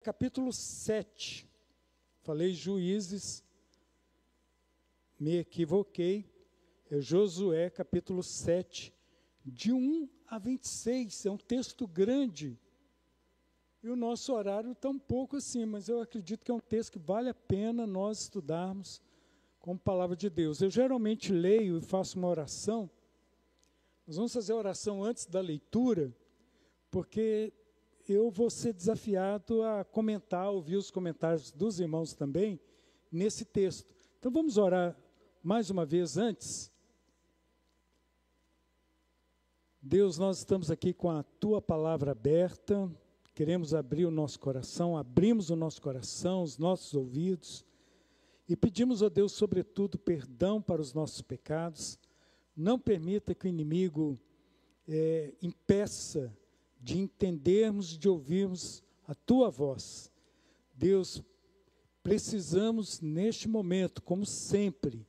Capítulo 7, falei Juízes, me equivoquei, é Josué, capítulo 7, de 1 a 26, é um texto grande, e o nosso horário está um pouco assim, mas eu acredito que é um texto que vale a pena nós estudarmos como palavra de Deus. Eu geralmente leio e faço uma oração, nós vamos fazer a oração antes da leitura, porque eu vou ser desafiado a comentar, ouvir os comentários dos irmãos também, nesse texto. Então vamos orar mais uma vez antes. Deus, nós estamos aqui com a Tua palavra aberta, queremos abrir o nosso coração, abrimos o nosso coração, os nossos ouvidos, e pedimos, ó Deus, sobretudo, perdão para os nossos pecados. Não permita que o inimigo impeça de entendermos, de ouvirmos a Tua voz. Deus, precisamos neste momento, como sempre,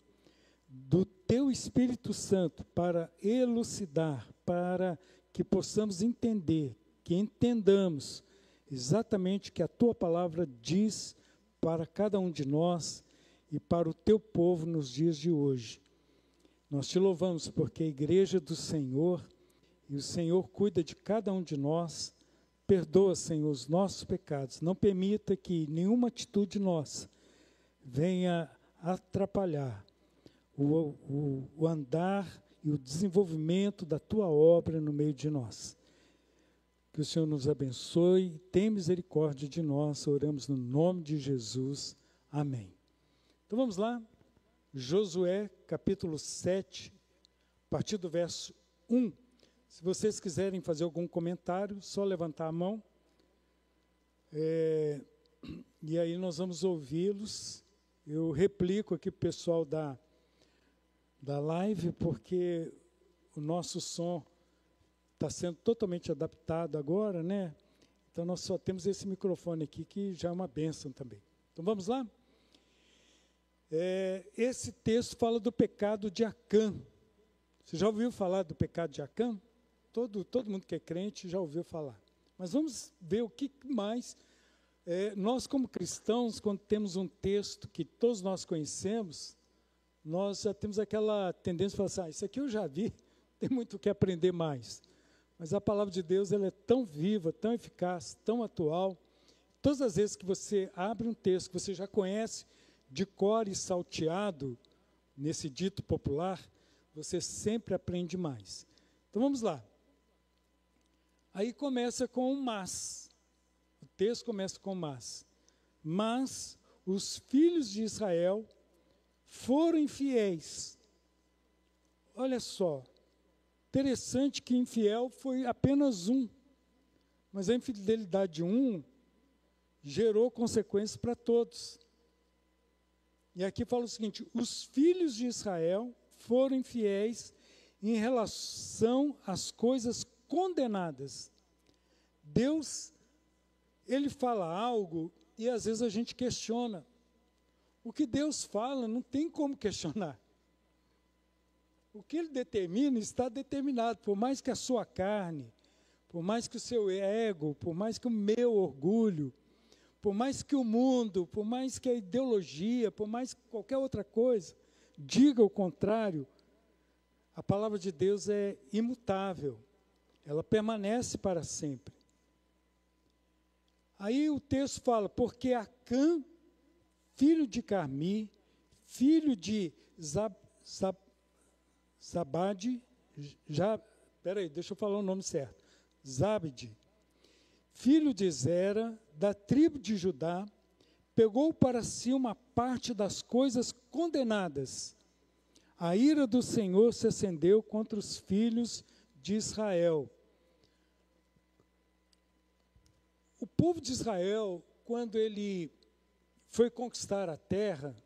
do Teu Espírito Santo para elucidar, para que possamos entender, que entendamos exatamente o que a Tua palavra diz para cada um de nós e para o Teu povo nos dias de hoje. Nós Te louvamos porque a igreja do Senhor, e o Senhor cuida de cada um de nós. Perdoa, Senhor, os nossos pecados. Não permita que nenhuma atitude nossa venha atrapalhar o andar e o desenvolvimento da Tua obra no meio de nós. Que o Senhor nos abençoe e tenha misericórdia de nós. Oramos no nome de Jesus. Amém. Então vamos lá. Josué, capítulo 7, a partir do verso 1. Se vocês quiserem fazer algum comentário, só levantar a mão. E aí nós vamos ouvi-los. Eu replico aqui para o pessoal da live, porque o nosso som está sendo totalmente adaptado agora, né? Então nós só temos esse microfone aqui, que já é uma bênção também. Então vamos lá? Esse texto fala do pecado de Acã. Você já ouviu falar do pecado de Acã? Todo mundo que é crente já ouviu falar. Mas vamos ver o que mais. Nós, como cristãos, quando temos um texto que todos nós conhecemos, nós já temos aquela tendência de falar assim, isso aqui eu já vi, tem muito o que aprender mais. Mas a palavra de Deus, ela é tão viva, tão eficaz, tão atual. Todas as vezes que você abre um texto que você já conhece de cor e salteado, nesse dito popular, você sempre aprende mais. Então vamos lá. Aí começa com um mas. O texto começa com mas. Mas os filhos de Israel foram infiéis. Olha só, interessante que infiel foi apenas um. Mas a infidelidade de um gerou consequências para todos. E aqui fala o seguinte, os filhos de Israel foram infiéis em relação às coisas condenadas. Deus, Ele fala algo e às vezes a gente questiona. O que Deus fala não tem como questionar. O que Ele determina está determinado, por mais que a sua carne, por mais que o seu ego, por mais que o meu orgulho, por mais que o mundo, por mais que a ideologia, por mais que qualquer outra coisa diga o contrário, a palavra de Deus é imutável. Ela permanece para sempre. Aí o texto fala, porque Acã, filho de Carmi, filho de Zabade, deixa eu falar o nome certo, Zabde, filho de Zera, da tribo de Judá, pegou para si uma parte das coisas condenadas. A ira do Senhor se acendeu contra os filhos de Israel. O povo de Israel, quando ele foi conquistar a terra,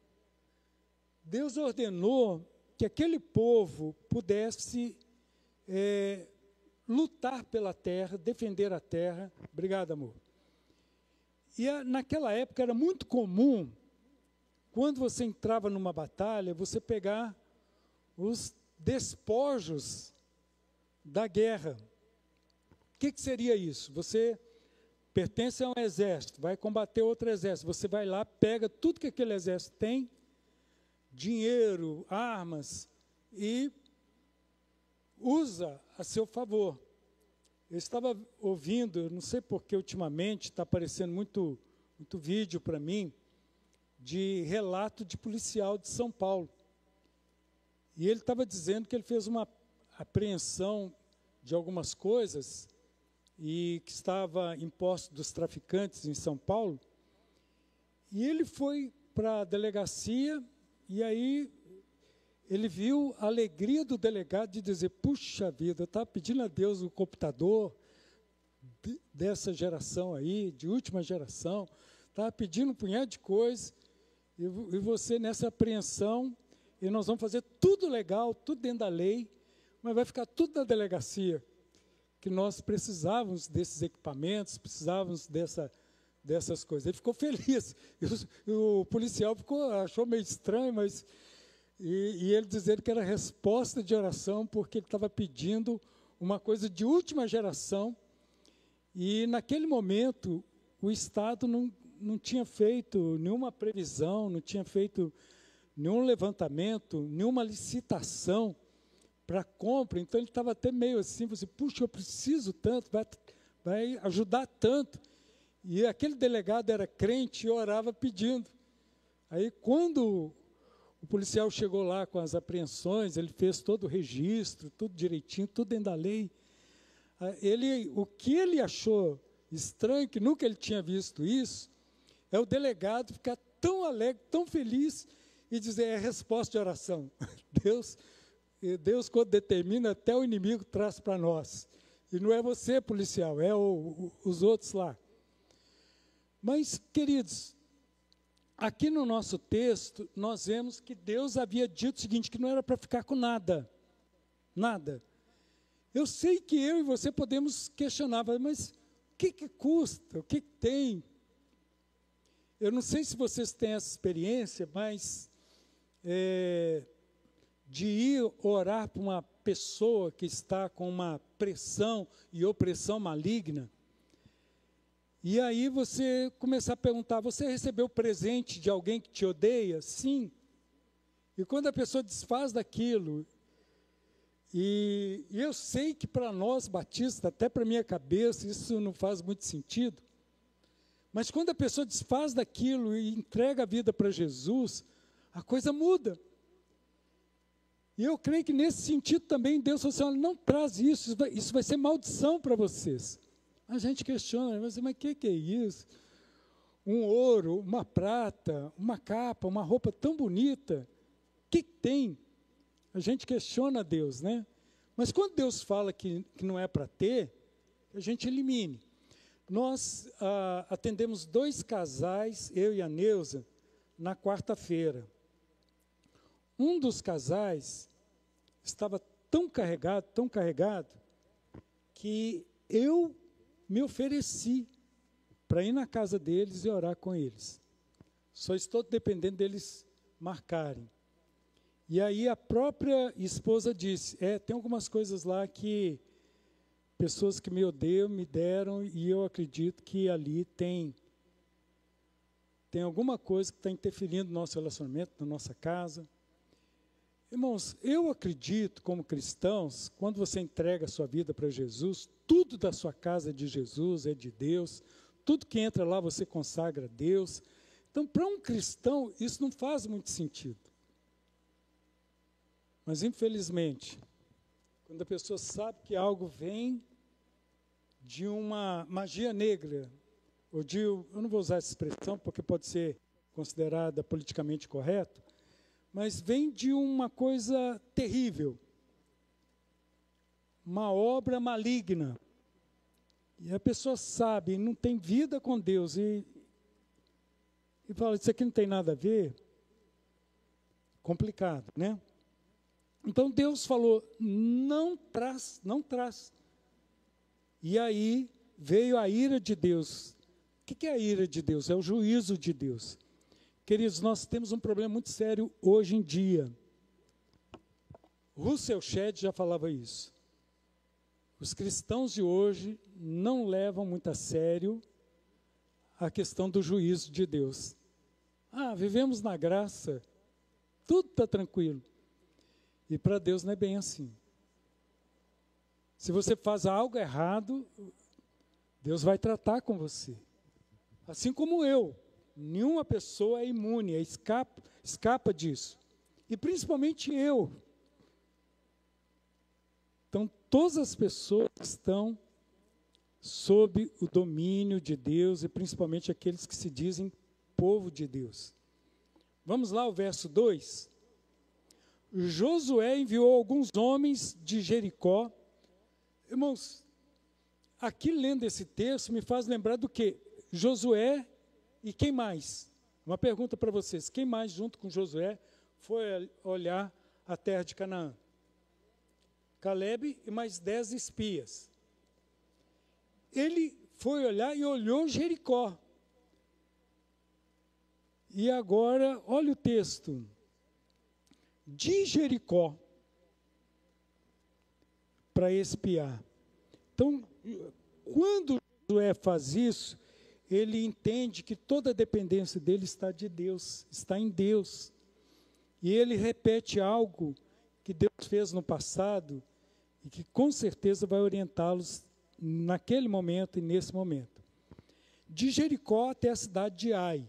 Deus ordenou que aquele povo pudesse lutar pela terra, defender a terra. Obrigado, amor. E naquela época era muito comum, quando você entrava numa batalha, você pegar os despojos da guerra. O que seria isso? Você pertence a um exército, vai combater outro exército. Você vai lá, pega tudo que aquele exército tem, dinheiro, armas, e usa a seu favor. Eu estava ouvindo, não sei porque ultimamente está aparecendo muito vídeo para mim, de relato de policial de São Paulo. E ele estava dizendo que ele fez uma apreensão de algumas coisas e que estava em posse dos traficantes em São Paulo. E ele foi para a delegacia e aí ele viu a alegria do delegado de dizer, puxa vida, eu estava pedindo a Deus um computador dessa geração aí, de última geração, estava pedindo um punhado de coisas, e você nessa apreensão, e nós vamos fazer tudo legal, tudo dentro da lei, mas vai ficar tudo na delegacia, que nós precisávamos desses equipamentos, precisávamos dessas coisas. Ele ficou feliz, e o policial achou meio estranho, mas... E ele dizendo que era resposta de oração, porque ele estava pedindo uma coisa de última geração, e naquele momento o Estado não tinha feito nenhuma previsão, não tinha feito nenhum levantamento, nenhuma licitação para compra, então ele estava até meio assim, você, puxa, eu preciso tanto, vai ajudar tanto. E aquele delegado era crente e orava pedindo. Aí quando o policial chegou lá com as apreensões, ele fez todo o registro, tudo direitinho, tudo dentro da lei. O que ele achou estranho, que nunca ele tinha visto isso, é o delegado ficar tão alegre, tão feliz, e dizer, é resposta de oração. Deus, quando determina, até o inimigo traz para nós. E não é você, policial, é os outros lá. Mas, queridos, aqui no nosso texto, nós vemos que Deus havia dito o seguinte, que não era para ficar com nada. Nada. Eu sei que eu e você podemos questionar, mas o que custa? O que tem? Eu não sei se vocês têm essa experiência, mas de ir orar para uma pessoa que está com uma pressão e opressão maligna, e aí você começar a perguntar, você recebeu presente de alguém que te odeia? Sim. E quando a pessoa desfaz daquilo, e eu sei que para nós batistas, até para a minha cabeça, isso não faz muito sentido, mas quando a pessoa desfaz daquilo e entrega a vida para Jesus, a coisa muda. E eu creio que nesse sentido também Deus falou assim, olha, não traz isso vai ser maldição para vocês. A gente questiona, mas o que é isso? Um ouro, uma prata, uma capa, uma roupa tão bonita, o que tem? A gente questiona Deus, né? Mas quando Deus fala que não é para ter, a gente elimine. Nós atendemos 2 casais, eu e a Neuza, na quarta-feira. Um dos casais estava tão carregado, que eu me ofereci para ir na casa deles e orar com eles. Só estou dependendo deles marcarem. E aí a própria esposa disse, tem algumas coisas lá que pessoas que me odeiam me deram e eu acredito que ali tem alguma coisa que está interferindo no nosso relacionamento, na nossa casa. Irmãos, eu acredito, como cristãos, quando você entrega a sua vida para Jesus, tudo da sua casa é de Jesus, é de Deus, tudo que entra lá você consagra a Deus. Então, para um cristão, isso não faz muito sentido. Mas, infelizmente, quando a pessoa sabe que algo vem de uma magia negra, eu não vou usar essa expressão porque pode ser considerada politicamente correto, mas vem de uma coisa terrível, uma obra maligna, e a pessoa sabe, não tem vida com Deus, e fala, isso aqui não tem nada a ver, complicado, né? Então Deus falou, não traz. E aí veio a ira de Deus. O que é a ira de Deus? É o juízo de Deus. Queridos, nós temos um problema muito sério hoje em dia. Russell Shedd já falava isso. Os cristãos de hoje não levam muito a sério a questão do juízo de Deus. Vivemos na graça, tudo está tranquilo. E para Deus não é bem assim. Se você faz algo errado, Deus vai tratar com você. Assim como eu. Nenhuma pessoa é imune, escapa disso. E principalmente eu. Então, todas as pessoas estão sob o domínio de Deus, e principalmente aqueles que se dizem povo de Deus. Vamos lá, o verso 2. Josué enviou alguns homens de Jericó. Irmãos, aqui lendo esse texto me faz lembrar do quê? Josué e quem mais? Uma pergunta para vocês. Quem mais junto com Josué foi olhar a terra de Canaã? Calebe e mais 10 espias. Ele foi olhar e olhou Jericó. E agora, olha o texto. De Jericó para espiar. Então, quando Josué faz isso, ele entende que toda a dependência dele está de Deus, está em Deus. E ele repete algo que Deus fez no passado e que com certeza vai orientá-los naquele momento e nesse momento. De Jericó até a cidade de Ai,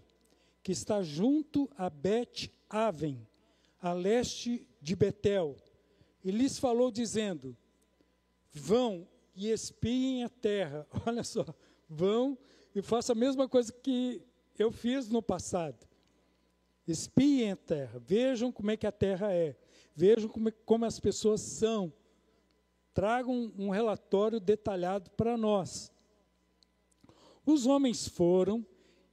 que está junto a Bet-Aven, a leste de Betel. E lhes falou dizendo: vão e espiem a terra. Olha só, vão e façam a mesma coisa que eu fiz no passado. Espiem a terra, vejam como é que a terra é, vejam como as pessoas são. Tragam um relatório detalhado para nós. Os homens foram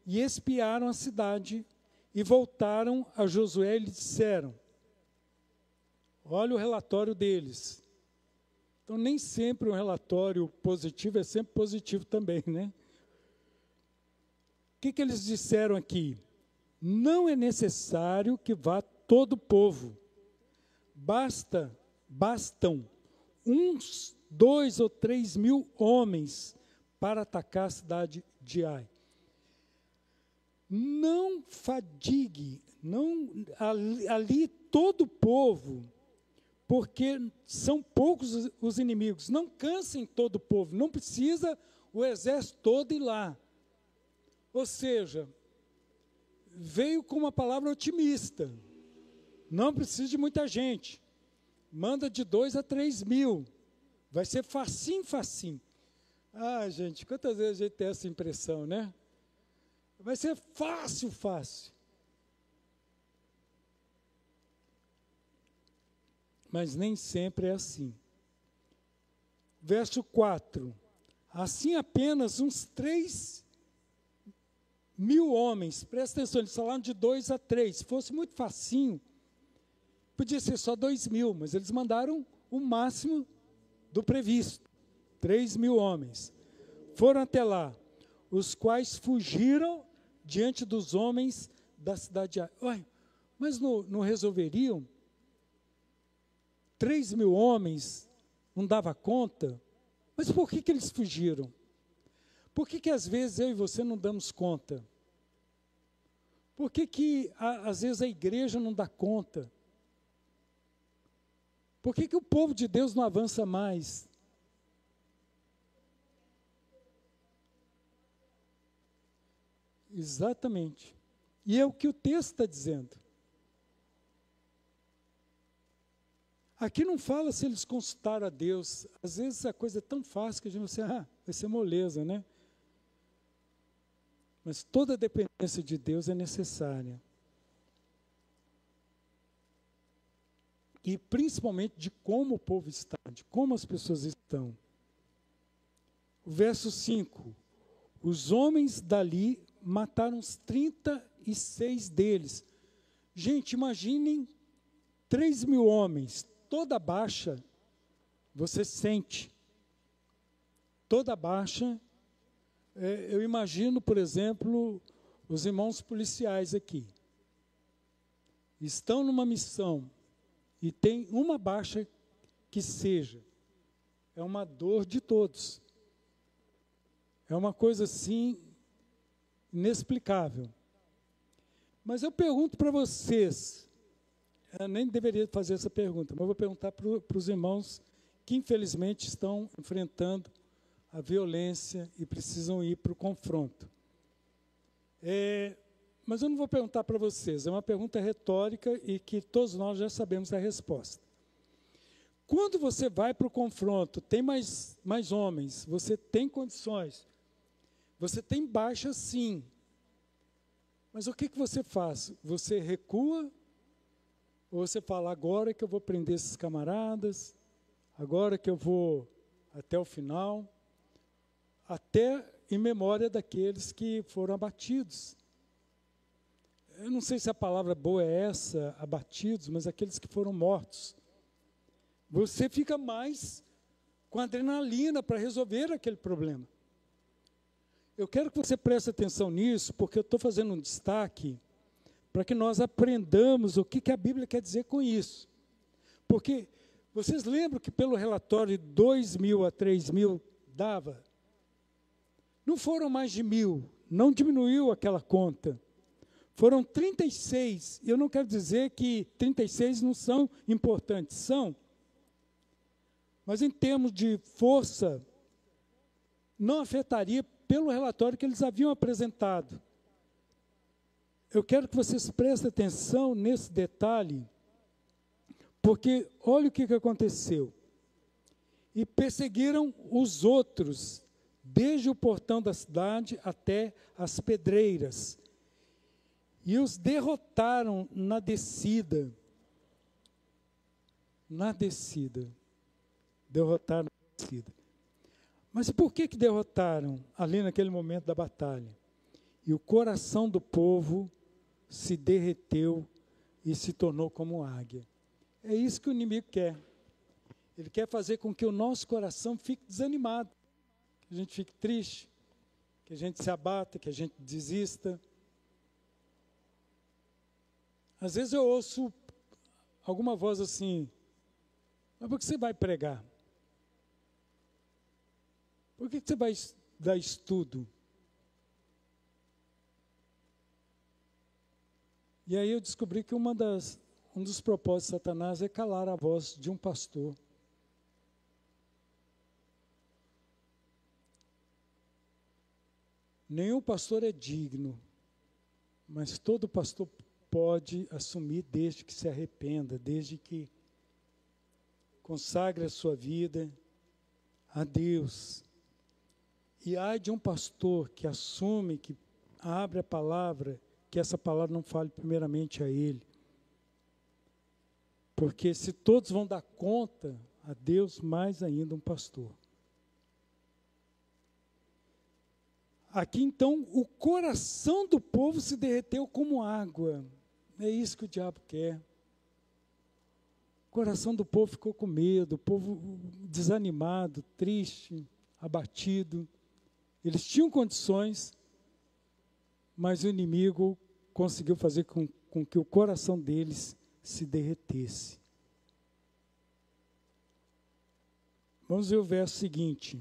e espiaram a cidade e voltaram a Josué e lhe disseram: olha o relatório deles. Então, nem sempre um relatório positivo é sempre positivo também, né? O que eles disseram aqui? Não é necessário que vá todo o povo. Bastam uns 2 ou 3 mil homens para atacar a cidade de Ai. Não fadigue, ali todo o povo, porque são poucos os inimigos. Não cansem todo o povo, não precisa o exército todo ir lá. Ou seja, veio com uma palavra otimista. Não precisa de muita gente. Manda de 2 a 3 mil. Vai ser facinho, facinho. Gente, quantas vezes a gente tem essa impressão, né? Vai ser fácil, fácil. Mas nem sempre é assim. Verso 4. Assim apenas uns 3 mil homens, presta atenção, eles falaram de 2 a 3. Se fosse muito facinho, podia ser só 2 mil, mas eles mandaram o máximo do previsto. 3 mil homens. Foram até lá, os quais fugiram diante dos homens da cidade de Ai. Ué, mas não resolveriam? 3 mil homens, não dava conta? Mas por que eles fugiram? Por que às vezes eu e você não damos conta? Por que às vezes a igreja não dá conta? Por que o povo de Deus não avança mais? Exatamente. E é o que o texto está dizendo. Aqui não fala se eles consultaram a Deus. Às vezes a coisa é tão fácil que a gente vai ser moleza, né? Mas toda a dependência de Deus é necessária. E principalmente de como o povo está, de como as pessoas estão. O verso 5. Os homens dali mataram os 36 deles. Gente, imaginem 3 mil homens, toda baixa, você sente. Toda baixa. Eu imagino, por exemplo, os irmãos policiais aqui. Estão numa missão e tem uma baixa que seja. É uma dor de todos. É uma coisa assim inexplicável. Mas eu pergunto para vocês, eu nem deveria fazer essa pergunta, mas eu vou perguntar para os irmãos que infelizmente estão enfrentando a violência e precisam ir para o confronto. Mas eu não vou perguntar para vocês, é uma pergunta retórica e que todos nós já sabemos a resposta. Quando você vai para o confronto, tem mais homens, você tem condições, você tem baixa sim, mas o que você faz? Você recua? Ou você fala, agora que eu vou prender esses camaradas, agora que eu vou até o final, até em memória daqueles que foram abatidos. Eu não sei se a palavra boa é essa, abatidos, mas aqueles que foram mortos. Você fica mais com adrenalina para resolver aquele problema. Eu quero que você preste atenção nisso, porque eu estou fazendo um destaque para que nós aprendamos o que a Bíblia quer dizer com isso. Porque vocês lembram que pelo relatório 2.000 a 3.000 dava? Não foram mais de 1.000, não diminuiu aquela conta. Foram 36, e eu não quero dizer que 36 não são importantes, são. Mas em termos de força, não afetaria pelo relatório que eles haviam apresentado. Eu quero que vocês prestem atenção nesse detalhe, porque olha o que aconteceu. E perseguiram os outros, desde o portão da cidade até as pedreiras, e os derrotaram na descida. Derrotaram na descida. Mas por que derrotaram ali naquele momento da batalha? E o coração do povo se derreteu e se tornou como águia. É isso que o inimigo quer. Ele quer fazer com que o nosso coração fique desanimado, que a gente fique triste, que a gente se abata, que a gente desista. Às vezes eu ouço alguma voz assim, mas por que você vai pregar? Por que você vai dar estudo? E aí eu descobri que um dos propósitos de Satanás é calar a voz de um pastor. Nenhum pastor é digno, mas todo pastor pode assumir desde que se arrependa, desde que consagre a sua vida a Deus. E ai de um pastor que assume, que abre a palavra, que essa palavra não fale primeiramente a ele. Porque se todos vão dar conta a Deus, mais ainda um pastor. Aqui então, o coração do povo se derreteu como água. É isso que o diabo quer. O coração do povo ficou com medo, o povo desanimado, triste, abatido. Eles tinham condições, mas o inimigo conseguiu fazer com que o coração deles se derretesse. Vamos ver o verso seguinte.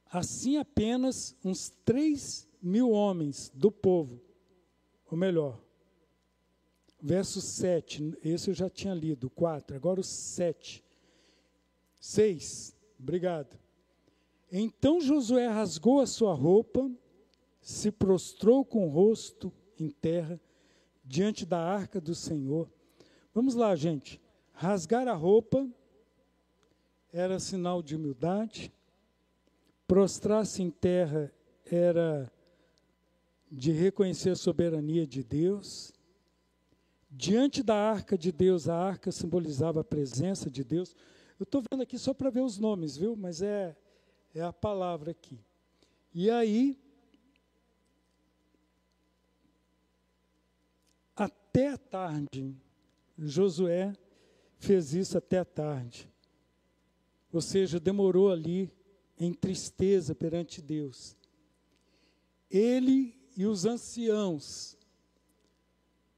Assim apenas uns 3.000 homens do povo, ou melhor, verso 7, esse eu já tinha lido, 4, agora o 7. 6, obrigado. Então Josué rasgou a sua roupa, se prostrou com o rosto em terra, diante da arca do Senhor. Vamos lá, gente. Rasgar a roupa era sinal de humildade. Prostrar-se em terra era de reconhecer a soberania de Deus. Diante da arca de Deus, a arca simbolizava a presença de Deus. Eu estou vendo aqui só para ver os nomes, viu? Mas é a palavra aqui. E aí, até a tarde, Josué fez isso até a tarde. Ou seja, demorou ali em tristeza perante Deus. Ele e os anciãos.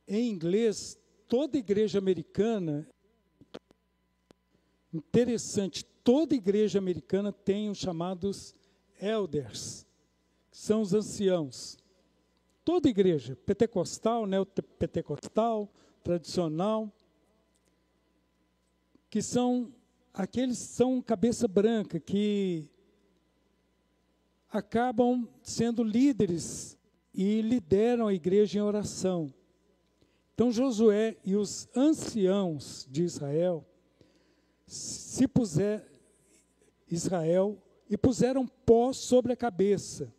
Em inglês, toda igreja americana, interessante, toda igreja americana tem os chamados elders, que são os anciãos. toda igreja, pentecostal, neopentecostal, tradicional, que são aqueles que são cabeça branca, que acabam sendo líderes e lideram a igreja em oração. Então Josué e os anciãos de Israel puseram pó sobre a cabeça.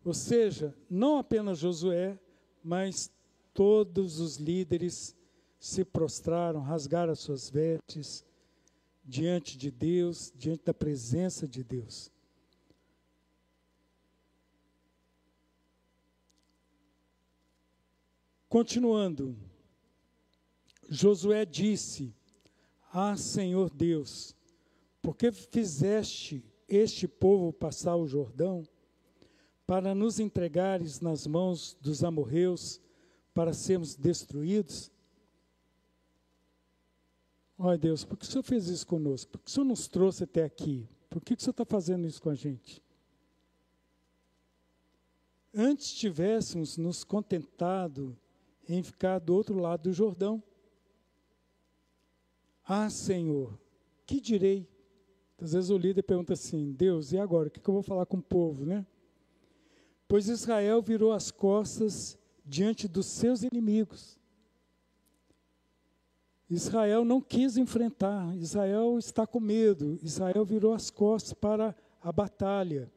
Ou seja, não apenas Josué, mas todos os líderes se prostraram, rasgaram as suas vestes diante de Deus, diante da presença de Deus. Continuando, Josué disse: Ah, Senhor Deus, por que fizeste este povo passar o Jordão para nos entregares nas mãos dos amorreus para sermos destruídos? Ó Deus, por que o Senhor fez isso conosco? Por que o Senhor nos trouxe até aqui? Por que o Senhor está fazendo isso com a gente? Antes tivéssemos nos contentado em ficar do outro lado do Jordão. Ah, Senhor, que direi? Às vezes o líder pergunta assim: Deus, e agora? O que eu vou falar com o povo, né? Pois Israel virou as costas diante dos seus inimigos. Israel não quis enfrentar, Israel está com medo, Israel virou as costas para a batalha.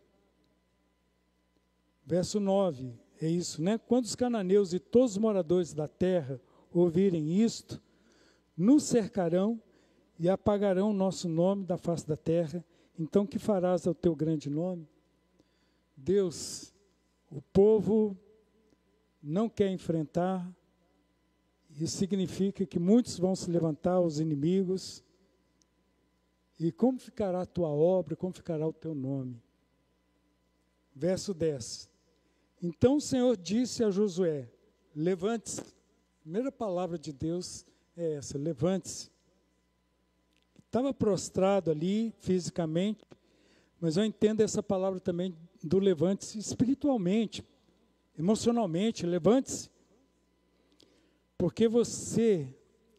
Verso 9, é isso, né? Quando os cananeus e todos os moradores da terra ouvirem isto, nos cercarão e apagarão o nosso nome da face da terra. Então, que farás ao teu grande nome? Deus, o povo não quer enfrentar. Isso significa que muitos vão se levantar, os inimigos. E como ficará a tua obra, como ficará o teu nome? Verso 10. Então o Senhor disse a Josué: levante-se. A primeira palavra de Deus é essa: levante-se. Estava prostrado ali fisicamente, mas eu entendo essa palavra também do levante-se espiritualmente, emocionalmente. Levante-se. Porque você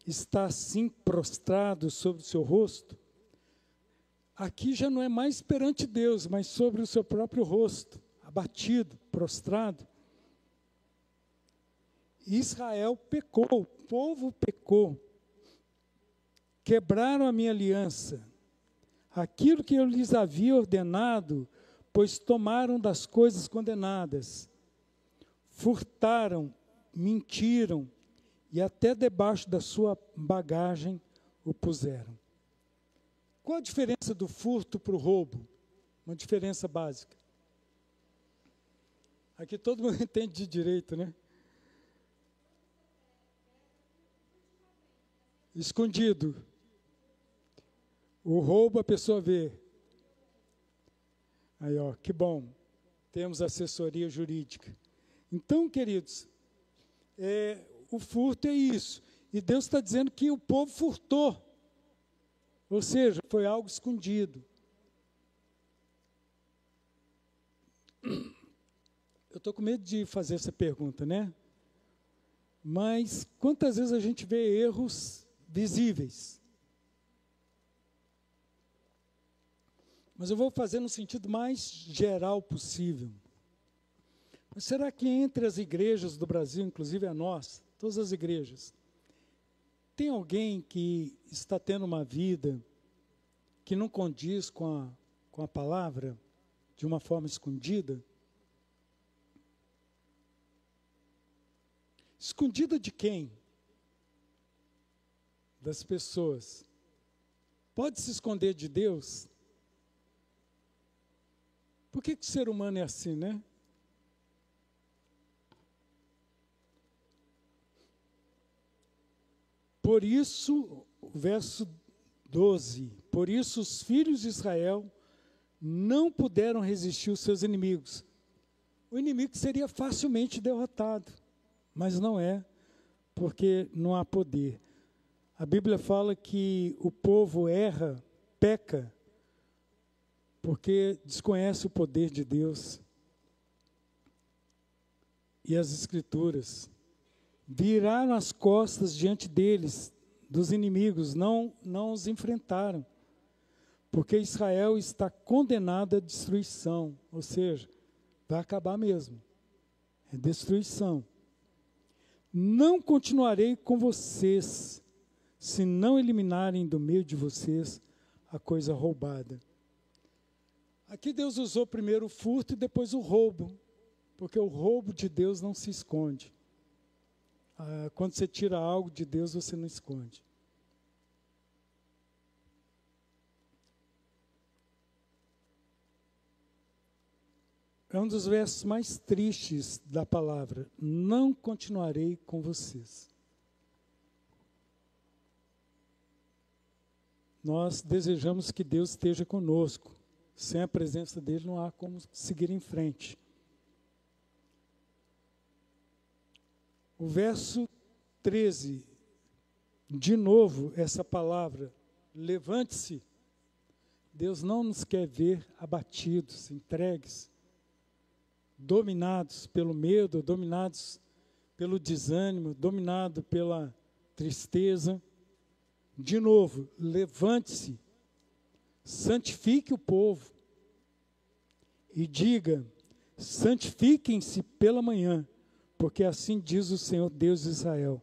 está assim prostrado sobre o seu rosto, aqui já não é mais perante Deus, mas sobre o seu próprio rosto, abatido, prostrado. Israel pecou, o povo pecou, quebraram a minha aliança, aquilo que eu lhes havia ordenado, pois tomaram das coisas condenadas, furtaram, mentiram, e até debaixo da sua bagagem o puseram. Qual a diferença do furto para o roubo? Uma diferença básica. Aqui todo mundo entende de direito, né? Escondido. O roubo a pessoa vê. Aí, ó, que bom. Temos assessoria jurídica. Então, queridos, o furto é isso. E Deus está dizendo que o povo furtou. Ou seja, foi algo escondido. Eu estou com medo de fazer essa pergunta, né? Mas quantas vezes a gente vê erros visíveis? Mas eu vou fazer no sentido mais geral possível. Mas será que entre as igrejas do Brasil, inclusive a nossa, todas as igrejas, tem alguém que está tendo uma vida que não condiz com a palavra, de uma forma escondida? Escondida de quem? Das pessoas. Pode se esconder de Deus? Por que o ser humano é assim, né? Por isso, o verso 12, por isso os filhos de Israel não puderam resistir aos seus inimigos. O inimigo seria facilmente derrotado, mas não é, porque não há poder. A Bíblia fala que o povo erra, peca, porque desconhece o poder de Deus. e as Escrituras. Viraram as costas diante deles, dos inimigos, não os enfrentaram. Porque Israel está condenado à destruição, ou seja, vai acabar mesmo. É destruição. Não continuarei com vocês, se não eliminarem do meio de vocês a coisa roubada. Aqui Deus usou primeiro o furto e depois o roubo, porque o roubo de Deus não se esconde. Quando você tira algo de Deus, você não esconde. É um dos versos mais tristes da palavra. Não continuarei com vocês. Nós desejamos que Deus esteja conosco. Sem a presença dele não há como seguir em frente. O verso 13, de novo essa palavra, levante-se. Deus não nos quer ver abatidos, entregues, dominados pelo medo, dominados pelo desânimo, dominados pela tristeza. De novo, levante-se, santifique o povo e diga: santifiquem-se pela manhã, porque assim diz o Senhor Deus de Israel: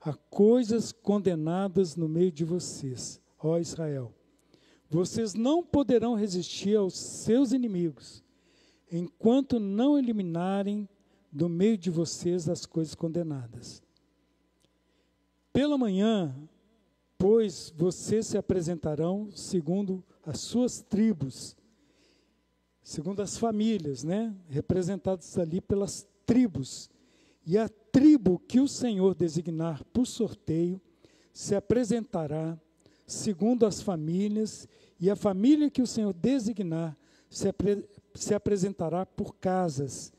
há coisas condenadas no meio de vocês, ó Israel. Vocês não poderão resistir aos seus inimigos, enquanto não eliminarem do meio de vocês as coisas condenadas. Pela manhã, pois, vocês se apresentarão segundo as suas tribos, segundo as famílias, representadas ali pelas tribos. E a tribo que o Senhor designar por sorteio se apresentará segundo as famílias, e a família que o Senhor designar se apresentará por casas,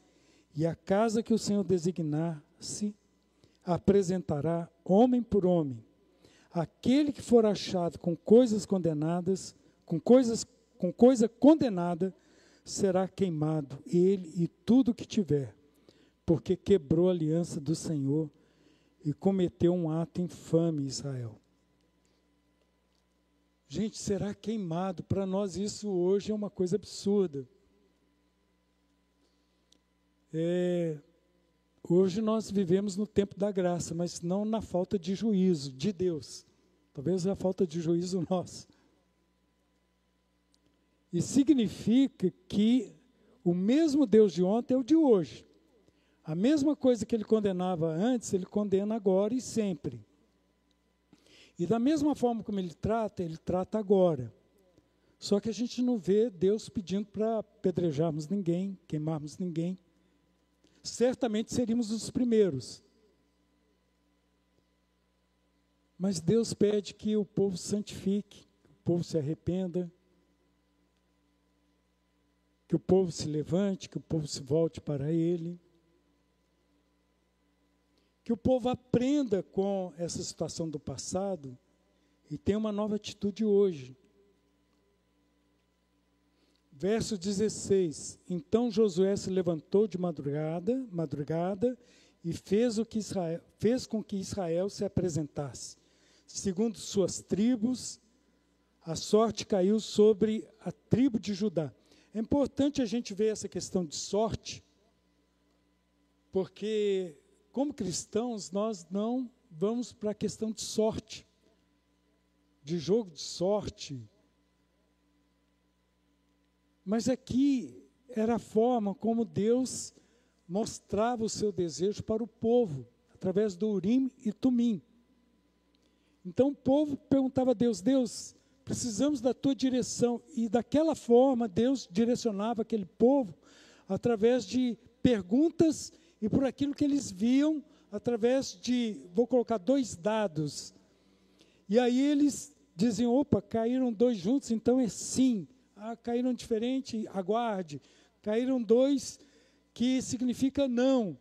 e a casa que o Senhor designar se apresentará homem por homem. Aquele que for achado com coisas condenadas, com coisa condenada, será queimado, ele e tudo que tiver, porque quebrou a aliança do Senhor e cometeu um ato infame em Israel. Gente, será queimado. Para nós isso hoje é uma coisa absurda. Hoje nós vivemos no tempo da graça, mas não na falta de juízo de Deus. Talvez a falta de juízo nosso. E significa que o mesmo Deus de ontem é o de hoje. A mesma coisa que ele condenava antes, ele condena agora e sempre. E da mesma forma como ele trata agora. Só que a gente não vê Deus pedindo para apedrejarmos ninguém, queimarmos ninguém. Certamente seríamos os primeiros. Mas Deus pede que o povo santifique, que o povo se arrependa, que o povo se levante, que o povo se volte para Ele. Que o povo aprenda com essa situação do passado e tenha uma nova atitude hoje. Verso 16. Então Josué se levantou de madrugada e fez com que Israel se apresentasse. Segundo suas tribos, a sorte caiu sobre a tribo de Judá. É importante a gente ver essa questão de sorte, porque como cristãos, nós não vamos para a questão de sorte, de jogo de sorte. Mas aqui era a forma como Deus mostrava o seu desejo para o povo, através do Urim e Tumim. Então o povo perguntava a Deus: Deus, precisamos da tua direção. E daquela forma Deus direcionava aquele povo através de perguntas e por aquilo que eles viam, através de, vou colocar 2 dados. E aí eles diziam: opa, caíram 2 juntos, então é sim. Caíram diferente, aguarde. Caíram 2, que significa não.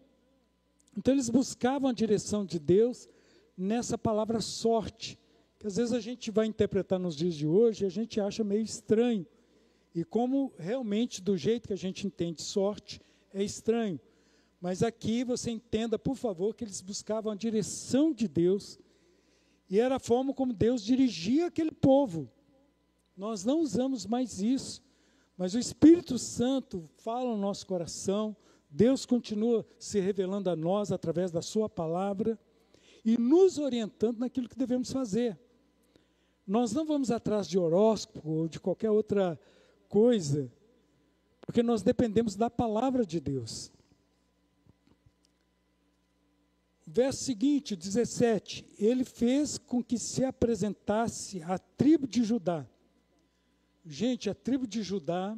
Então eles buscavam a direção de Deus nessa palavra sorte, que às vezes a gente vai interpretar nos dias de hoje e a gente acha meio estranho. E como realmente, do jeito que a gente entende sorte, é estranho. Mas aqui você entenda, por favor, que eles buscavam a direção de Deus, e era a forma como Deus dirigia aquele povo. Nós não usamos mais isso, mas o Espírito Santo fala no nosso coração, Deus continua se revelando a nós através da sua palavra e nos orientando naquilo que devemos fazer. Nós não vamos atrás de horóscopo ou de qualquer outra coisa, porque nós dependemos da palavra de Deus. Verso seguinte, 17, ele fez com que se apresentasse a tribo de Judá. Gente, a tribo de Judá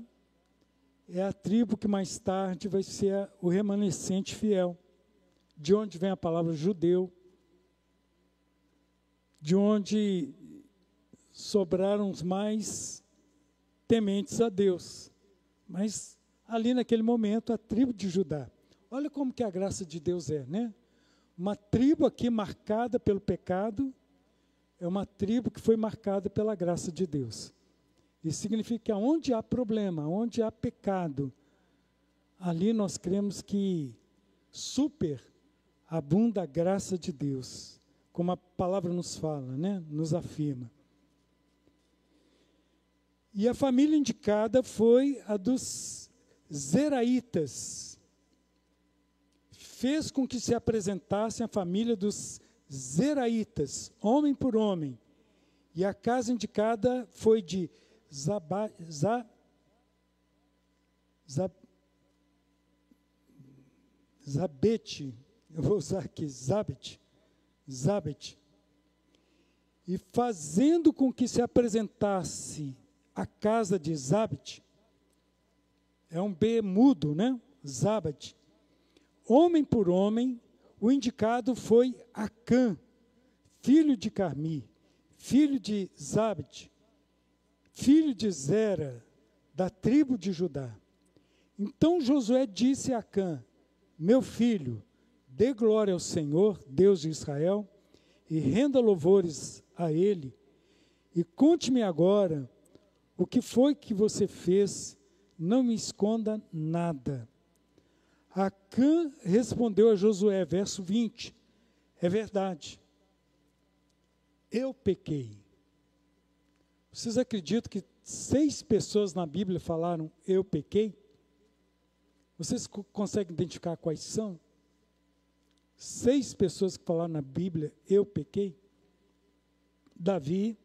é a tribo que mais tarde vai ser o remanescente fiel, de onde vem a palavra judeu, de onde sobraram os mais tementes a Deus. Mas ali naquele momento, a tribo de Judá. Olha como que a graça de Deus é, né? Uma tribo aqui marcada pelo pecado, é uma tribo que foi marcada pela graça de Deus. Isso significa que onde há problema, onde há pecado, ali nós cremos que abunda a graça de Deus, como a palavra nos fala, né? Nos afirma. E a família indicada foi a dos Zeraitas. Fez com que se apresentasse a família dos Zeraitas, homem por homem. E a casa indicada foi de Zabete, eu vou usar aqui, Zabete. E fazendo com que se apresentasse a casa de Zabete, é um B mudo, né? Zabete. Homem por homem, o indicado foi Acã, filho de Carmi, filho de Zabete, filho de Zera, da tribo de Judá. Então Josué disse a Acã: meu filho, dê glória ao Senhor, Deus de Israel, e renda louvores a Ele, e conte-me agora o que foi que você fez, não me esconda nada. Acã respondeu a Josué, verso 20, é verdade, eu pequei. Vocês acreditam que 6 pessoas na Bíblia falaram, eu pequei? Vocês conseguem identificar quais são? 6 pessoas que falaram na Bíblia, eu pequei? Davi,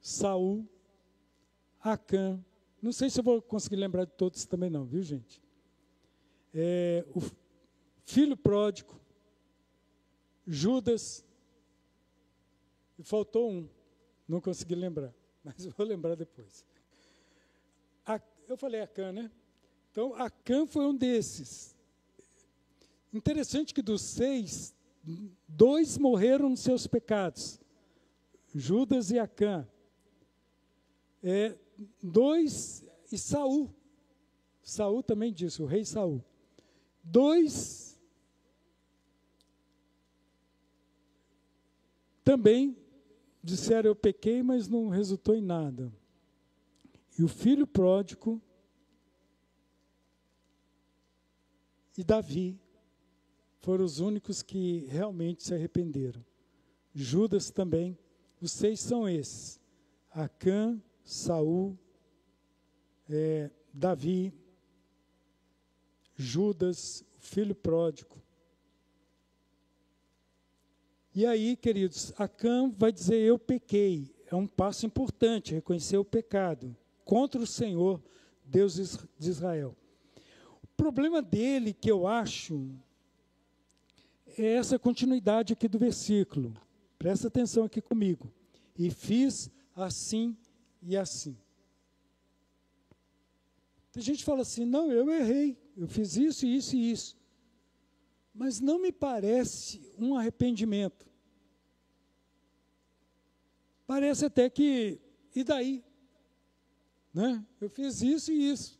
Saul, Acã. Não sei se eu vou conseguir lembrar de todos também não, viu, gente? O filho pródigo, Judas, e faltou um, não consegui lembrar, mas eu vou lembrar depois. Eu falei Acã, né? Então, Acã foi um desses. Interessante que dos 6, 2 morreram nos seus pecados, Judas e Acã. 2, e Saul. Saul também disse, o rei Saul. 2 também disseram, eu pequei, mas não resultou em nada. E o filho pródigo e Davi foram os únicos que realmente se arrependeram. Judas também. Os 6 são esses: Acã, Saul, Davi, Judas, o filho pródigo. E aí, queridos, Acã vai dizer, eu pequei. É um passo importante, reconhecer o pecado contra o Senhor, Deus de Israel. O problema dele, que eu acho, é essa continuidade aqui do versículo. Presta atenção aqui comigo. E fiz assim e assim. Tem gente que fala assim, não, eu errei, eu fiz isso, isso e isso. Mas não me parece um arrependimento. Parece até que, e daí? Né? Eu fiz isso e isso.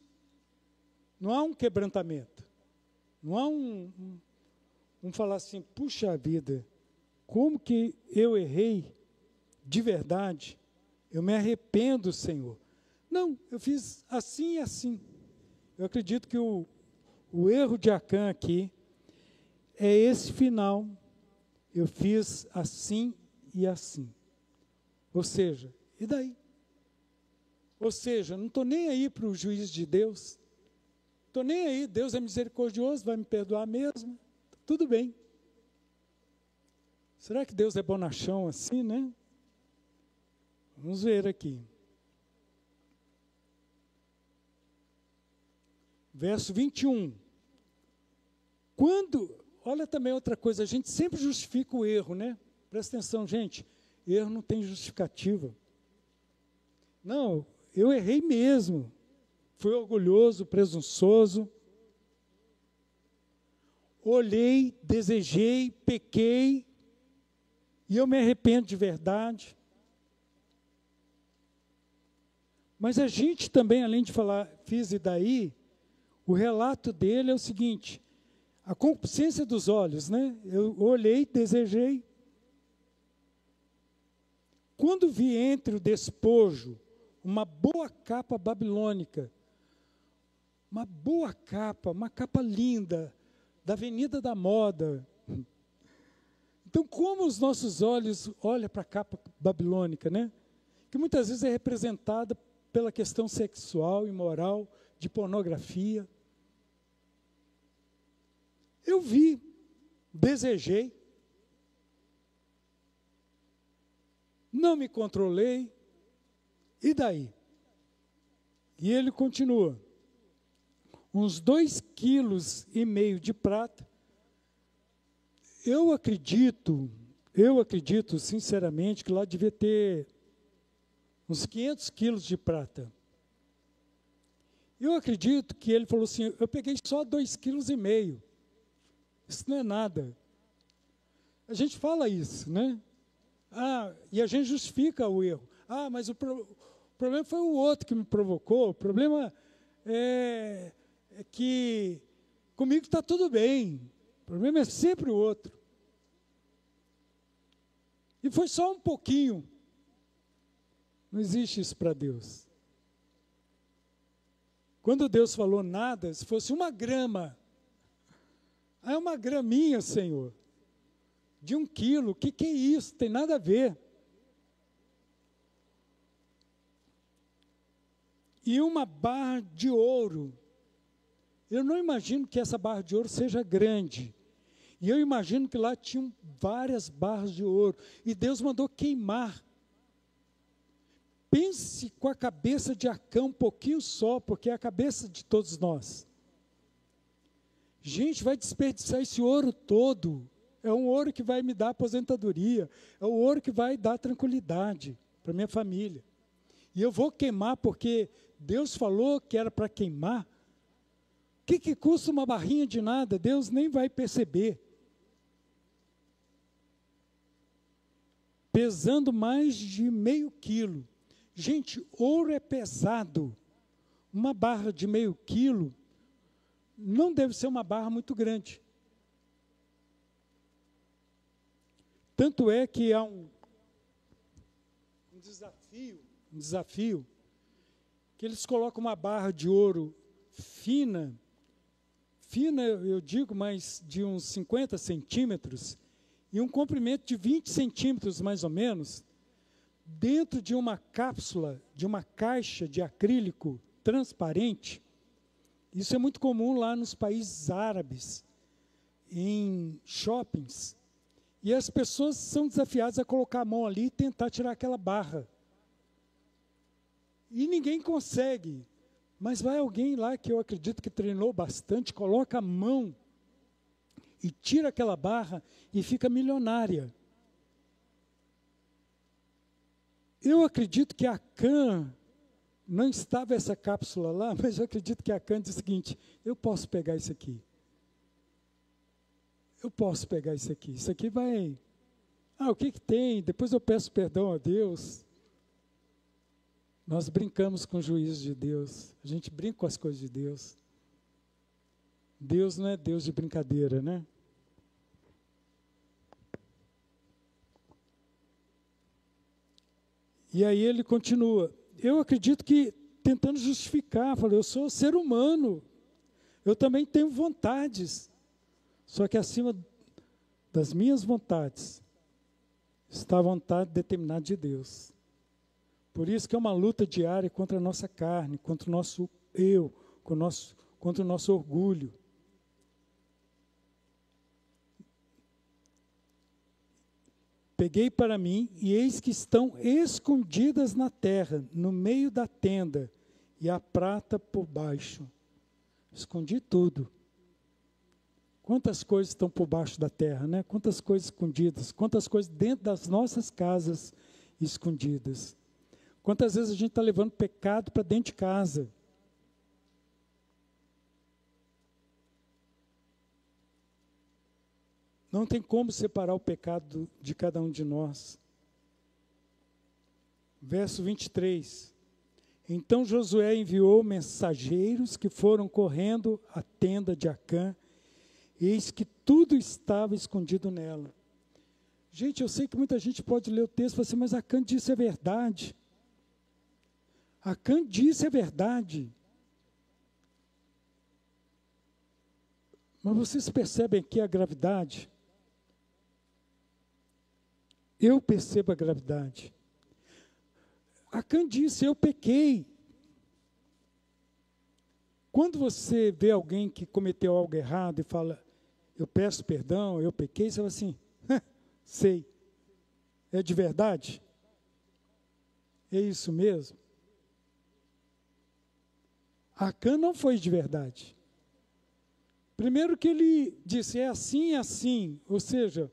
Não há um quebrantamento. Não há um falar assim, puxa vida, como que eu errei de verdade? Eu me arrependo, Senhor. Não, eu fiz assim e assim. Eu acredito que o O erro de Acã aqui é esse final. Eu fiz assim e assim. Ou seja, e daí? Ou seja, não estou nem aí para o juiz de Deus. Estou nem aí, Deus é misericordioso, vai me perdoar mesmo. Tudo bem. Será que Deus é bonachão assim, né? Vamos ver aqui. Verso 21. Olha também outra coisa, a gente sempre justifica o erro, né? Presta atenção, gente, erro não tem justificativa. Não, eu errei mesmo. Fui orgulhoso, presunçoso. Olhei, desejei, pequei, e eu me arrependo de verdade. Mas a gente também, além de falar, fiz e daí, o relato dele é o seguinte, a concupiscência dos olhos, né? Eu olhei, desejei. Quando vi entre o despojo uma boa capa babilônica, uma boa capa, uma capa linda, da Avenida da Moda. Então, como os nossos olhos olham para a capa babilônica, né? Que muitas vezes é representada pela questão sexual e moral, de pornografia. Eu vi, desejei, não me controlei, e daí? E ele continua, uns 2,5 kg de prata. Eu acredito sinceramente que lá devia ter uns 500 quilos de prata. Eu acredito que ele falou assim, eu peguei só 2,5 kg. Isso não é nada. A gente fala isso, né? E a gente justifica o erro. Mas o problema foi o outro que me provocou. O problema é que comigo está tudo bem. O problema é sempre o outro. E foi só um pouquinho. Não existe isso para Deus. Quando Deus falou nada, se fosse 1 grama, é uma graminha, Senhor, de 1 quilo, o que é isso? Tem nada a ver. E uma barra de ouro. Eu não imagino que essa barra de ouro seja grande. E eu imagino que lá tinham várias barras de ouro. E Deus mandou queimar. Pense com a cabeça de Acã um pouquinho só, porque é a cabeça de todos nós. Gente, vai desperdiçar esse ouro todo. É um ouro que vai me dar aposentadoria. É o ouro que vai dar tranquilidade para minha família. E eu vou queimar porque Deus falou que era para queimar. O que custa uma barrinha de nada? Deus nem vai perceber. Pesando mais de 0,5 quilo. Gente, ouro é pesado. Uma barra de 0,5 quilo não deve ser uma barra muito grande. Tanto é que há um desafio, que eles colocam uma barra de ouro fina eu digo, mas de uns 50 centímetros, e um comprimento de 20 centímetros, mais ou menos, dentro de uma cápsula, de uma caixa de acrílico transparente. Isso é muito comum lá nos países árabes, em shoppings. E as pessoas são desafiadas a colocar a mão ali e tentar tirar aquela barra. E ninguém consegue. Mas vai alguém lá que eu acredito que treinou bastante, coloca a mão e tira aquela barra e fica milionária. Eu acredito que Acã, não estava essa cápsula lá, mas eu acredito que Acã disse o seguinte, eu posso pegar isso aqui. Eu posso pegar isso aqui. Isso aqui vai... o que tem? Depois eu peço perdão a Deus. Nós brincamos com o juízo de Deus. A gente brinca com as coisas de Deus. Deus não é Deus de brincadeira, né? E aí ele continua. Eu acredito que, tentando justificar, falei, eu sou ser humano. Eu também tenho vontades. Só que acima das minhas vontades está a vontade determinada de Deus. Por isso que é uma luta diária contra a nossa carne, contra o nosso eu, contra o nosso orgulho. Peguei para mim, e eis que estão escondidas na terra, no meio da tenda, e a prata por baixo. Escondi tudo. Quantas coisas estão por baixo da terra, né? Quantas coisas escondidas, quantas coisas dentro das nossas casas escondidas. Quantas vezes a gente está levando pecado para dentro de casa. Não tem como separar o pecado de cada um de nós. Verso 23. Então Josué enviou mensageiros que foram correndo à tenda de Acã, eis que tudo estava escondido nela. Gente, eu sei que muita gente pode ler o texto e falar assim, mas Acã disse a verdade. Acã disse a verdade. Mas vocês percebem aqui a gravidade? Eu percebo a gravidade. Acã disse, eu pequei. Quando você vê alguém que cometeu algo errado e fala, eu peço perdão, eu pequei, você fala assim, sei. É de verdade? É isso mesmo? Acã não foi de verdade. Primeiro que ele disse, é assim, ou seja,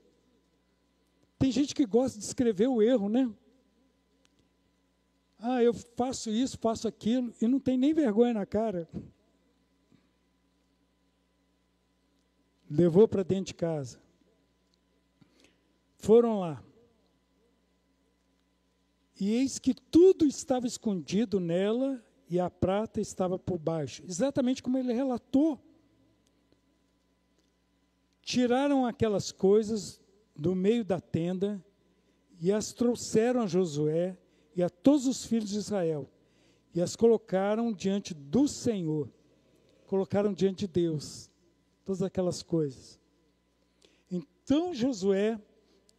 tem gente que gosta de escrever o erro, né? Ah, eu faço isso, faço aquilo, e não tem nem vergonha na cara. Levou para dentro de casa. Foram lá. E eis que tudo estava escondido nela, e a prata estava por baixo. Exatamente como ele relatou. Tiraram aquelas coisas do meio da tenda, e as trouxeram a Josué e a todos os filhos de Israel, e as colocaram diante do Senhor, colocaram diante de Deus, todas aquelas coisas. Então Josué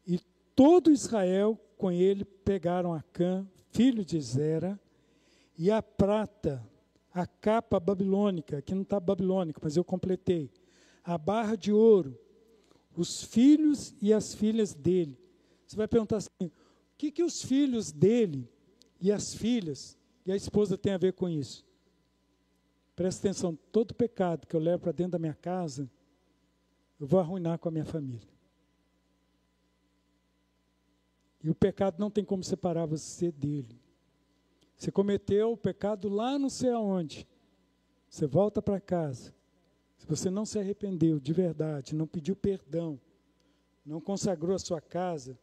e todo Israel com ele pegaram Acã, filho de Zera, e a prata, a capa babilônica, que não está babilônica, mas eu completei, a barra de ouro, os filhos e as filhas dele. Você vai perguntar assim, o que os filhos dele e as filhas e a esposa têm a ver com isso? Presta atenção, todo pecado que eu levo para dentro da minha casa, eu vou arruinar com a minha família. E o pecado não tem como separar você dele. Você cometeu o pecado lá não sei aonde. Você volta para casa. Se você não se arrependeu de verdade, não pediu perdão, não consagrou a sua casa,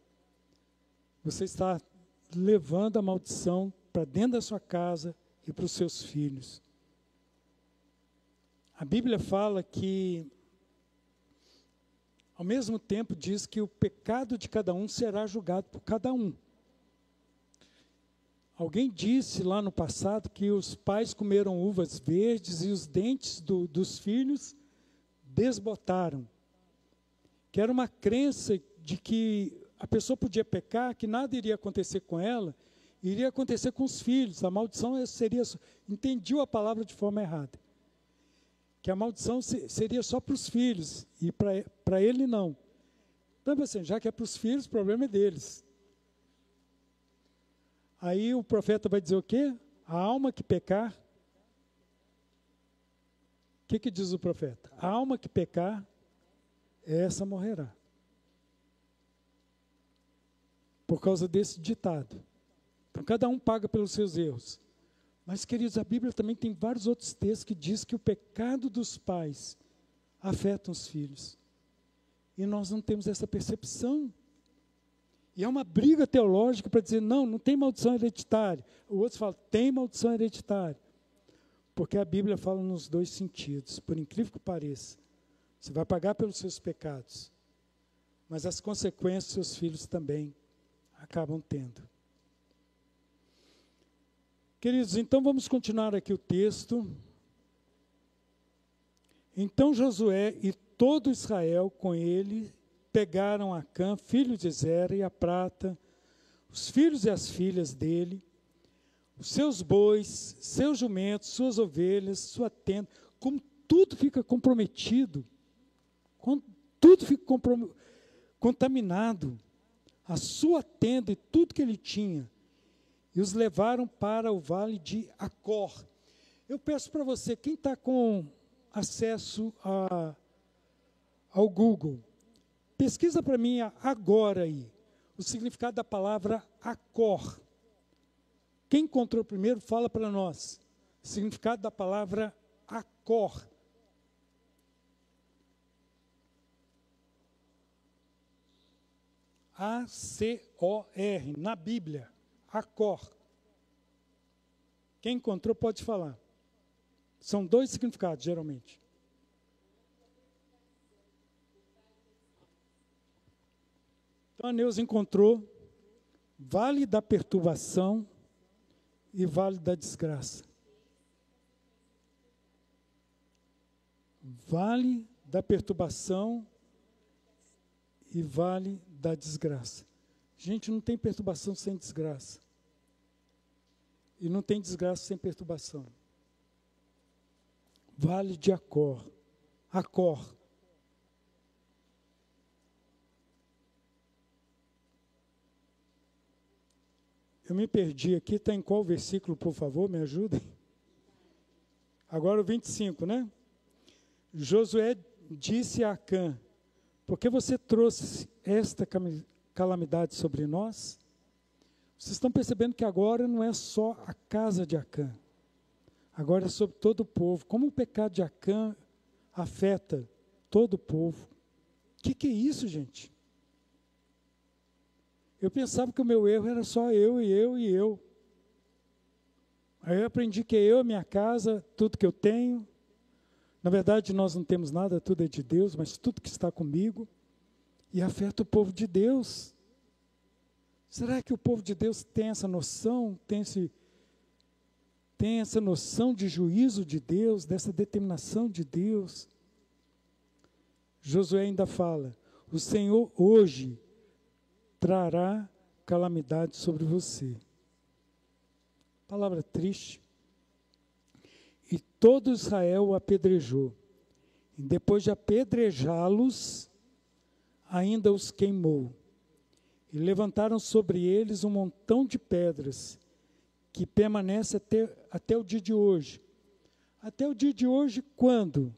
você está levando a maldição para dentro da sua casa e para os seus filhos. A Bíblia fala que, ao mesmo tempo, diz que o pecado de cada um será julgado por cada um. Alguém disse lá no passado que os pais comeram uvas verdes e os dentes dos filhos desbotaram. Que era uma crença de que a pessoa podia pecar, que nada iria acontecer com ela, iria acontecer com os filhos. A maldição seria... Entendiam a palavra de forma errada. Que a maldição seria só para os filhos, e para ele não. Então, assim, já que é para os filhos, o problema é deles. Aí o profeta vai dizer o quê? A alma que pecar. O que diz o profeta? A alma que pecar, essa morrerá. Por causa desse ditado. Então, cada um paga pelos seus erros. Mas, queridos, a Bíblia também tem vários outros textos que diz que o pecado dos pais afeta os filhos. E nós não temos essa percepção. E é uma briga teológica para dizer, não tem maldição hereditária. O outro fala, tem maldição hereditária. Porque a Bíblia fala nos dois sentidos, por incrível que pareça. Você vai pagar pelos seus pecados, mas as consequências seus filhos também acabam tendo. Queridos, então vamos continuar aqui o texto. Então Josué e todo Israel com ele pegaram Acã, filho de Zera, e a prata, os filhos e as filhas dele, os seus bois, seus jumentos, suas ovelhas, sua tenda, como tudo fica comprometido, quando tudo fica contaminado, a sua tenda e tudo que ele tinha, e os levaram para o vale de Acor. Eu peço para você, quem está com acesso ao Google, pesquisa para mim agora aí, o significado da palavra Acor. Quem encontrou primeiro, fala para nós. O significado da palavra Acor. A-C-O-R, na Bíblia. Acor. Quem encontrou pode falar. São 2 significados, geralmente. Então a Neuza encontrou vale da perturbação e vale da desgraça. Vale da perturbação e vale da desgraça. Gente, não tem perturbação sem desgraça. E não tem desgraça sem perturbação. Vale de Acor. Acor. Eu me perdi aqui, está em qual versículo, por favor, me ajudem? Agora o 25, né? Josué disse a Acã, por que você trouxe esta calamidade sobre nós? Vocês estão percebendo que agora não é só a casa de Acã, agora é sobre todo o povo. Como o pecado de Acã afeta todo o povo. O que é isso, gente? Eu pensava que o meu erro era só eu e eu e eu. Aí eu aprendi que é eu, minha casa, tudo que eu tenho. Na verdade, nós não temos nada, tudo é de Deus, mas tudo que está comigo. E afeta o povo de Deus. Será que o povo de Deus tem essa noção, tem essa noção de juízo de Deus, dessa determinação de Deus? Josué ainda fala, o Senhor hoje trará calamidade sobre você. Palavra triste. E todo Israel o apedrejou. E depois de apedrejá-los, ainda os queimou. E levantaram sobre eles um montão de pedras, que permanece até o dia de hoje. Até o dia de hoje, quando?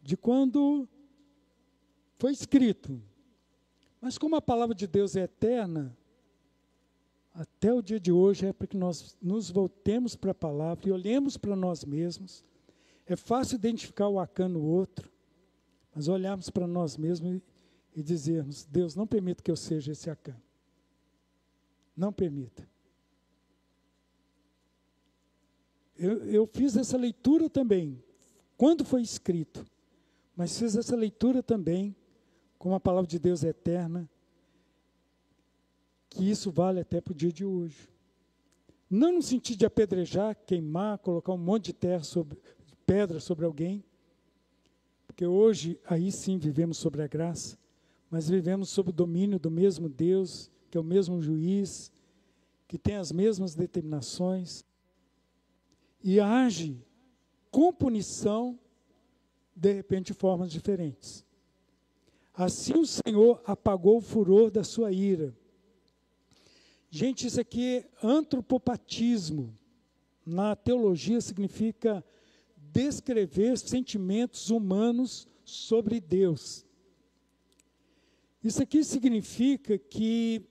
De quando foi escrito. Mas como a palavra de Deus é eterna, até o dia de hoje é para que nós nos voltemos para a palavra e olhemos para nós mesmos. É fácil identificar o Acã no outro, mas olharmos para nós mesmos e dizermos, Deus, não permita que eu seja esse Acã. Não permita. Eu fiz essa leitura também, quando foi escrito, mas fiz essa leitura também, como a palavra de Deus é eterna, que isso vale até para o dia de hoje. Não no sentido de apedrejar, queimar, colocar um monte de pedra sobre alguém, porque hoje, aí sim, vivemos sobre a graça, mas vivemos sob o domínio do mesmo Deus, que é o mesmo juiz, que tem as mesmas determinações, e age com punição, de repente, de formas diferentes. Assim o Senhor apagou o furor da sua ira. Gente, isso aqui é antropopatismo. Na teologia significa descrever sentimentos humanos sobre Deus. Isso aqui significa que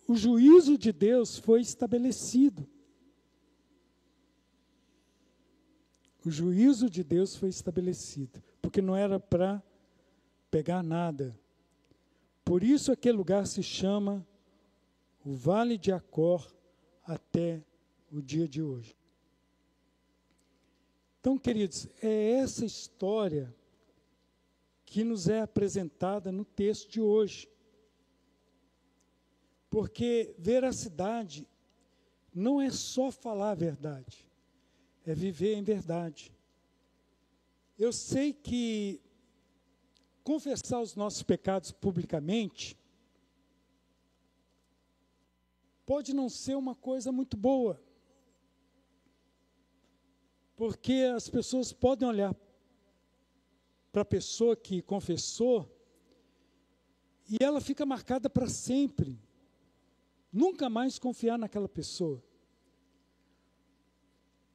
o juízo de Deus foi estabelecido. O juízo de Deus foi estabelecido, porque não era para pegar nada. Por isso aquele lugar se chama o Vale de Acor até o dia de hoje. Então, queridos, é essa história que nos é apresentada no texto de hoje. Porque veracidade não é só falar a verdade, é viver em verdade. Eu sei que confessar os nossos pecados publicamente pode não ser uma coisa muito boa, porque as pessoas podem olhar para a pessoa que confessou e ela fica marcada para sempre. Nunca mais confiar naquela pessoa.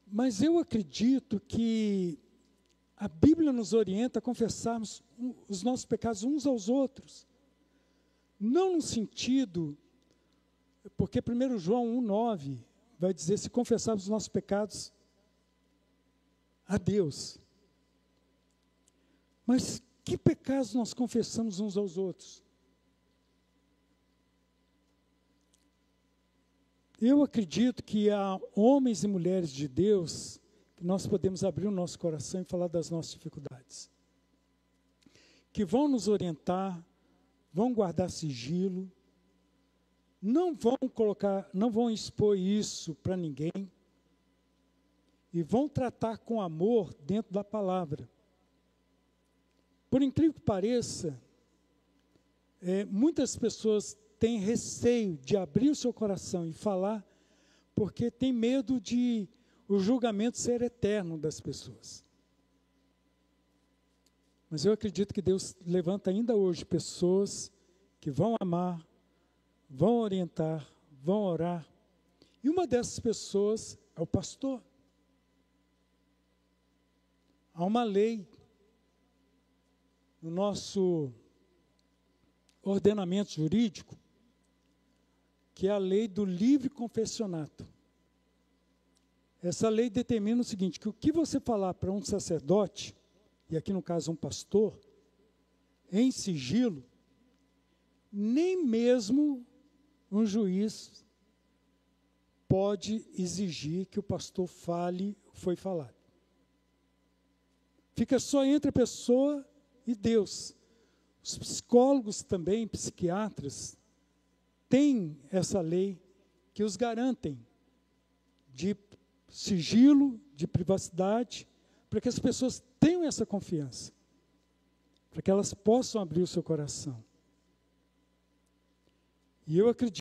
Mas eu acredito que a Bíblia nos orienta a confessarmos os nossos pecados uns aos outros. Não no sentido, porque 1 João 1,9 vai dizer, se confessarmos os nossos pecados a Deus. Mas que pecados nós confessamos uns aos outros? Eu acredito que há homens e mulheres de Deus que nós podemos abrir o nosso coração e falar das nossas dificuldades, que vão nos orientar, vão guardar sigilo, não vão expor isso para ninguém, e vão tratar com amor dentro da palavra. Por incrível que pareça, muitas pessoas têm receio de abrir o seu coração e falar, porque tem medo de o julgamento ser eterno das pessoas. Mas eu acredito que Deus levanta ainda hoje pessoas que vão amar, vão orientar, vão orar. E uma dessas pessoas é o pastor. Há uma lei no nosso ordenamento jurídico, que é a lei do livre confessionato. Essa lei determina o seguinte, que o que você falar para um sacerdote, e aqui no caso um pastor, em sigilo, nem mesmo um juiz pode exigir que o pastor fale o que foi falado. Fica só entre a pessoa e Deus. Os psicólogos também, psiquiatras, têm essa lei que os garantem de sigilo, de privacidade, para que as pessoas tenham essa confiança, para que elas possam abrir o seu coração. E eu acredito